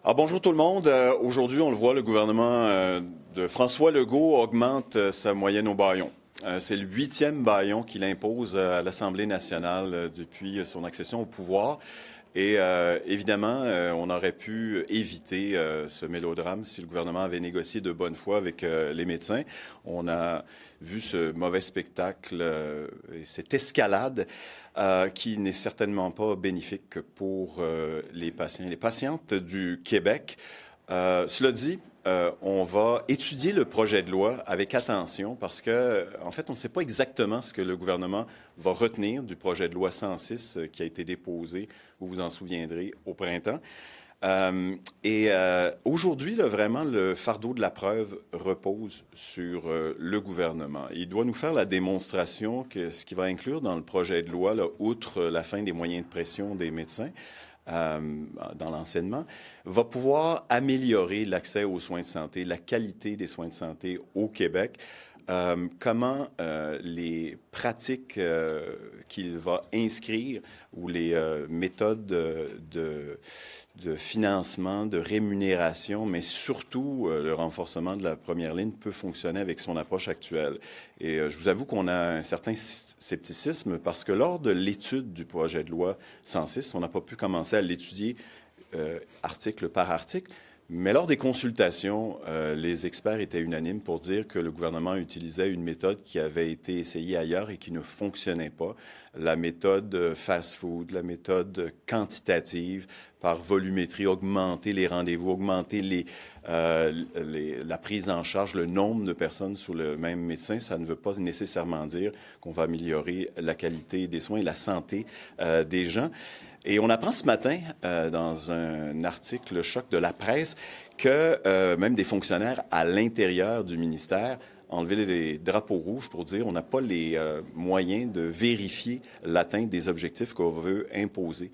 Alors, bonjour tout le monde. Aujourd'hui, on le voit, le gouvernement de François Legault augmente sa moyenne au bâillon. C'est le 8e bâillon qu'il impose à l'Assemblée nationale depuis son accession au pouvoir. Et évidemment, on aurait pu éviter ce mélodrame si le gouvernement avait négocié de bonne foi avec les médecins. On a vu ce mauvais spectacle et cette escalade qui n'est certainement pas bénéfique pour les patients et les patientes du Québec. Cela dit, on va étudier le projet de loi avec attention parce que, en fait, on ne sait pas exactement ce que le gouvernement va retenir du projet de loi 106 qui a été déposé, vous vous en souviendrez, au printemps. Aujourd'hui, là, vraiment, le fardeau de la preuve repose sur le gouvernement. Il doit nous faire la démonstration que ce qui va inclure dans le projet de loi, là, outre la fin des moyens de pression des médecins, dans l'enseignement, va pouvoir améliorer l'accès aux soins de santé, la qualité des soins de santé au Québec. Comment les pratiques qu'il va inscrire ou les méthodes de financement, de rémunération, mais surtout le renforcement de la première ligne peut fonctionner avec son approche actuelle. Et je vous avoue qu'on a un certain scepticisme parce que lors de l'étude du projet de loi 106, on n'a pas pu commencer à l'étudier article par article. Mais lors des consultations, les experts étaient unanimes pour dire que le gouvernement utilisait une méthode qui avait été essayée ailleurs et qui ne fonctionnait pas. La méthode fast-food, la méthode quantitative, par volumétrie, augmenter les rendez-vous, augmenter la prise en charge, le nombre de personnes sous le même médecin. Ça ne veut pas nécessairement dire qu'on va améliorer la qualité des soins et la santé des gens. Et on apprend ce matin, dans un article choc de la presse, que même des fonctionnaires à l'intérieur du ministère enlevé les drapeaux rouges pour dire on n'a pas les moyens de vérifier l'atteinte des objectifs qu'on veut imposer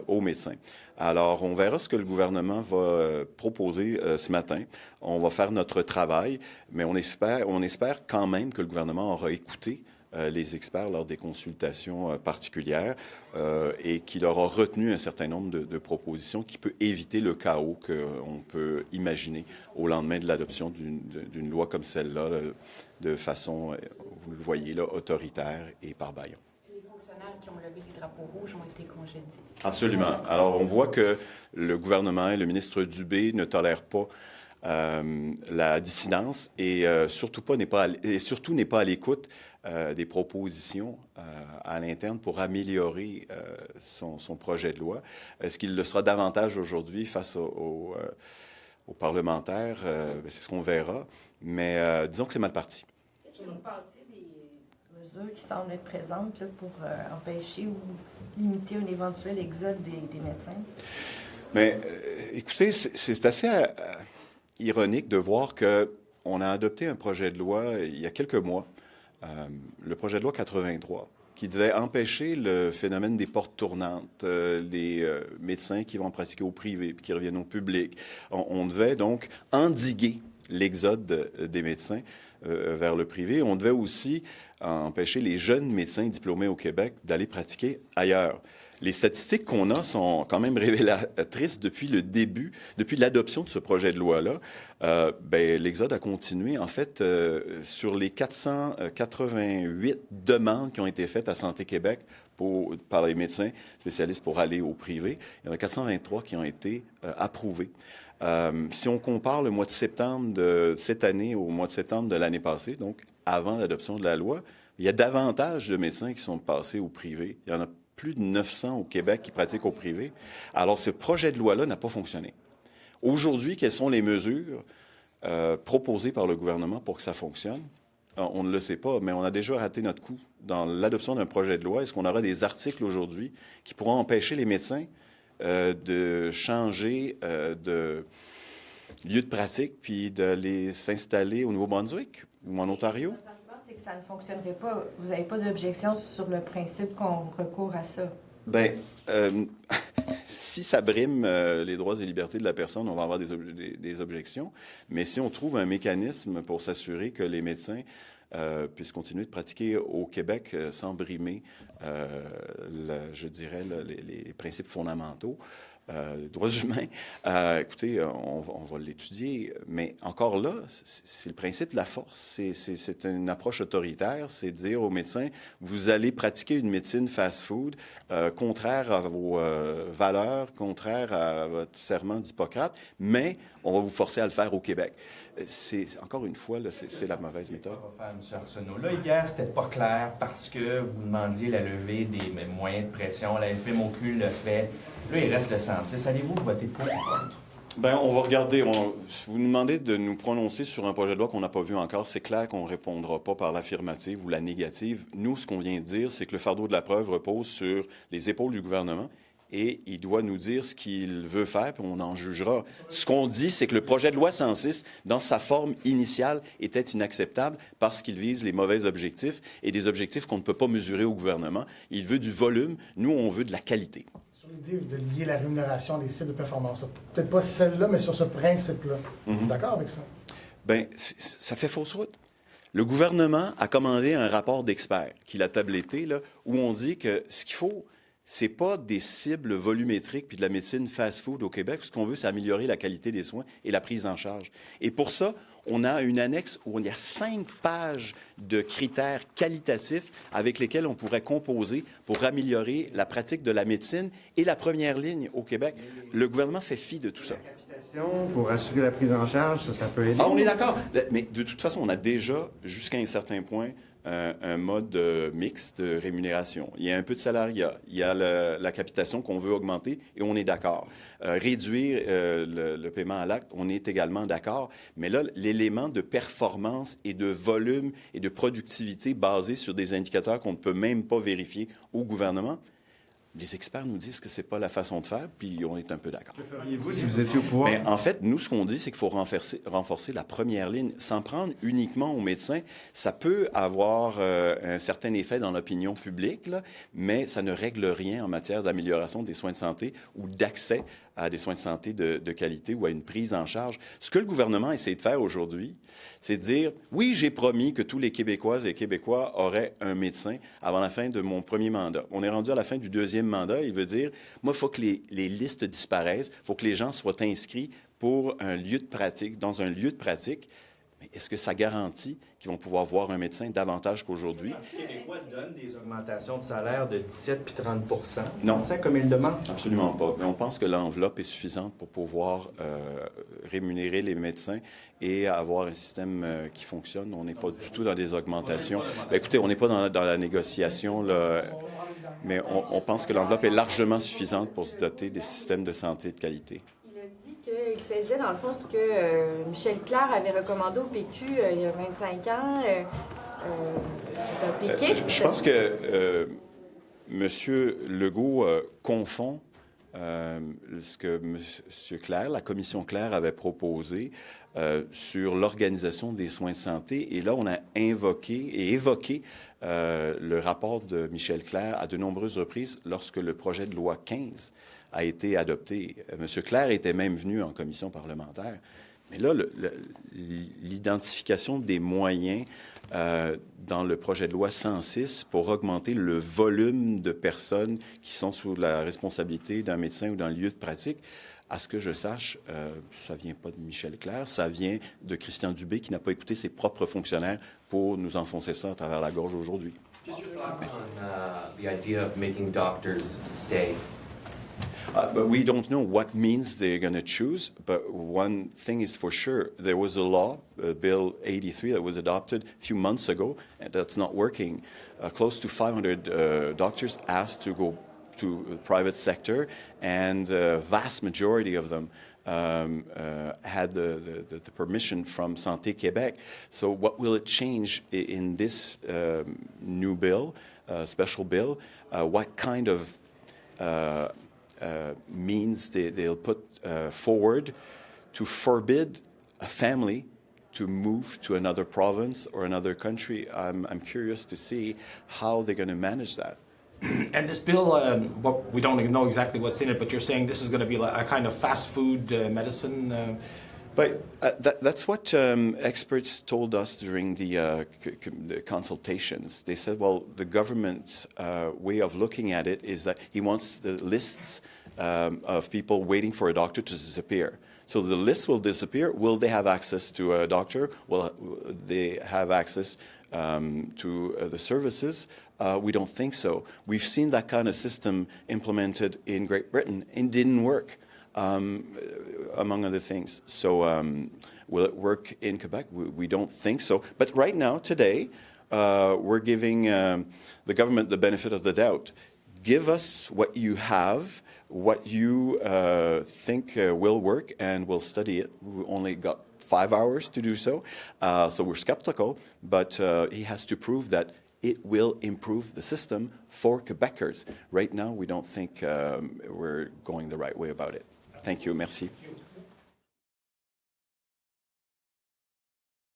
aux médecins. Alors, on verra ce que le gouvernement va proposer ce matin. On va faire notre travail, mais on espère quand même que le gouvernement aura écouté les experts lors des consultations particulières et qu'il aura retenu un certain nombre de propositions qui peut éviter le chaos qu'on peut imaginer au lendemain de l'adoption d'une loi comme celle-là, de façon, vous le voyez, là, autoritaire et par bâillon. Les fonctionnaires qui ont levé les drapeaux rouges ont été congédiés. Absolument. Alors, on voit que le gouvernement et le ministre Dubé ne tolèrent pas la dissidence et surtout n'est pas à l'écoute des propositions à l'interne pour améliorer son projet de loi. Est-ce qu'il le sera davantage aujourd'hui face aux parlementaires? C'est ce qu'on verra. Mais disons que c'est mal parti. Qu'est-ce que vous pensez des mesures qui semblent être présentes là, pour empêcher ou limiter un éventuel exode des médecins? Mais écoutez, c'est assez ironique de voir qu'on a adopté un projet de loi il y a quelques mois, le projet de loi 83, qui devait empêcher le phénomène des portes tournantes, les médecins qui vont pratiquer au privé puis qui reviennent au public. On devait donc endiguer l'exode des médecins vers le privé. On devait aussi empêcher les jeunes médecins diplômés au Québec d'aller pratiquer ailleurs. Les statistiques qu'on a sont quand même révélatrices depuis le début, depuis l'adoption de ce projet de loi-là. L'exode a continué. En fait, sur les 488 demandes qui ont été faites à Santé Québec par les médecins spécialistes pour aller au privé, il y en a 423 qui ont été approuvés. Si on compare le mois de septembre de cette année au mois de septembre de l'année passée, donc avant l'adoption de la loi, il y a davantage de médecins qui sont passés au privé. Il y en a plus de 900 au Québec qui pratiquent au privé. Alors, ce projet de loi-là n'a pas fonctionné. Aujourd'hui, quelles sont les mesures proposées par le gouvernement pour que ça fonctionne? On ne le sait pas, mais on a déjà raté notre coup dans l'adoption d'un projet de loi. Est-ce qu'on aura des articles aujourd'hui qui pourront empêcher les médecins de changer de lieu de pratique puis d'aller s'installer au Nouveau-Brunswick ou en Ontario? C'est que ça ne fonctionnerait pas. Vous n'avez pas d'objection sur le principe qu'on recourt à ça? Bien, si ça brime les droits et libertés de la personne, on va avoir des objections. Mais si on trouve un mécanisme pour s'assurer que les médecins puissent continuer de pratiquer au Québec sans brimer, je dirais, les principes fondamentaux, droits humains. Écoutez, on va l'étudier, mais encore là, c'est le principe de la force. C'est une approche autoritaire, c'est de dire aux médecins, vous allez pratiquer une médecine fast-food contraire à vos valeurs, contraire à votre serment d'Hippocrate, mais on va vous forcer à le faire au Québec. Encore une fois, là, c'est la mauvaise méthode. Faire, M. Arsenault. Là, hier, c'était pas clair parce que vous demandiez la levée des moyens de pression. La FMOQ le fait. Là, il reste le 106. Allez-vous voter pour ou contre? Bien, on va regarder. Vous nous demandez de nous prononcer sur un projet de loi qu'on n'a pas vu encore. C'est clair qu'on ne répondra pas par l'affirmative ou la négative. Nous, ce qu'on vient de dire, c'est que le fardeau de la preuve repose sur les épaules du gouvernement. Et il doit nous dire ce qu'il veut faire, puis on en jugera. Ce qu'on dit, c'est que le projet de loi 106, dans sa forme initiale, était inacceptable parce qu'il vise les mauvais objectifs et des objectifs qu'on ne peut pas mesurer au gouvernement. Il veut du volume. Nous, on veut de la qualité. Sur l'idée de lier la rémunération des sites de performance, peut-être pas celle-là, mais sur ce principe-là. Vous êtes d'accord avec ça? Bien, ça fait fausse route. Le gouvernement a commandé un rapport d'experts qu'il a tabletté, là, où on dit que ce qu'il faut, c'est pas des cibles volumétriques puis de la médecine fast-food au Québec. Ce qu'on veut, c'est améliorer la qualité des soins et la prise en charge. Et pour ça, on a une annexe où il y a 5 pages de critères qualitatifs avec lesquels on pourrait composer pour améliorer la pratique de la médecine et la première ligne au Québec. Le gouvernement fait fi de tout ça. Pour assurer la prise en charge, ça peut aider. Ah, on est d'accord. Mais de toute façon, on a déjà, jusqu'à un certain point, un mode mixte de rémunération. Il y a un peu de salariat, il y a la capitation qu'on veut augmenter et on est d'accord. Réduire le paiement à l'acte, on est également d'accord. Mais là, l'élément de performance et de volume et de productivité basé sur des indicateurs qu'on ne peut même pas vérifier au gouvernement, les experts nous disent que ce n'est pas la façon de faire, puis on est un peu d'accord. Que feriez-vous si vous étiez au pouvoir? Mais en fait, nous, ce qu'on dit, c'est qu'il faut renforcer la première ligne. S'en prendre uniquement aux médecins, ça peut avoir un certain effet dans l'opinion publique, là, mais ça ne règle rien en matière d'amélioration des soins de santé ou d'accès à des soins de santé de qualité ou à une prise en charge. Ce que le gouvernement essaie de faire aujourd'hui, c'est de dire, oui, j'ai promis que tous les Québécoises et Québécois auraient un médecin avant la fin de mon premier mandat. On est rendu à la fin du deuxième mandat. Il veut dire, moi, il faut que les listes disparaissent, il faut que les gens soient inscrits pour un lieu de pratique, dans un lieu de pratique. Mais est-ce que ça garantit qu'ils vont pouvoir voir un médecin davantage qu'aujourd'hui? Les Québécois donnent des augmentations de salaire de 17 puis 30 Non. C'est comme ils le demandent? Absolument pas. Mais on pense que l'enveloppe est suffisante pour pouvoir rémunérer les médecins et avoir un système qui fonctionne. On n'est pas du tout dans des augmentations. Bien, écoutez, on n'est pas dans la négociation, là, mais on pense que l'enveloppe est largement suffisante pour se doter des systèmes de santé de qualité. Il faisait, dans le fond, ce que Michel Clair avait recommandé au PQ il y a 25 ans. C'est un péquiste. Je pense que M. Legault confond ce que M. Clair, la commission Clair avait proposé sur l'organisation des soins de santé. Et là, on a évoqué le rapport de Michel Clair à de nombreuses reprises lorsque le projet de loi 15 a été adopté. M. Clair était même venu en commission parlementaire. Mais là, l'identification des moyens dans le projet de loi 106 pour augmenter le volume de personnes qui sont sous la responsabilité d'un médecin ou d'un lieu de pratique, à ce que je sache, ça vient pas de Michel Clair, ça vient de Christian Dubé qui n'a pas écouté ses propres fonctionnaires pour nous enfoncer ça à travers la gorge aujourd'hui. Just your thoughts on the idea of making doctors stay? But we don't know what means they're going to choose. But one thing is for sure, there was a law, Bill 83, that was adopted a few months ago, and that's not working. Close to 500 doctors asked to go to the private sector, and the vast majority of them had the permission from Santé Québec. So what will it change in this new bill, special bill? What kind of means they'll put forward to forbid a family to move to another province or another country? I'm curious to see how they're going to manage that. And this bill, we don't even know exactly what's in it, but you're saying this is going to be like a kind of fast food medicine? But that's what experts told us during the consultations. They said, well, the government's way of looking at it is that he wants the lists of people waiting for a doctor to disappear. So the list will disappear. Will they have access to a doctor? Will they have access to the services? We don't think so. We've seen that kind of system implemented in Great Britain and didn't work, among other things. So will it work in Quebec? We don't think so. But right now, today, we're giving the government the benefit of the doubt. Give us what you have, what you think will work, and we'll study it. We only got 5 hours to do so, so we're skeptical, but he has to prove that it will improve the system for Quebecers. Right now, we don't think we're going the right way about it. Thank you. Merci.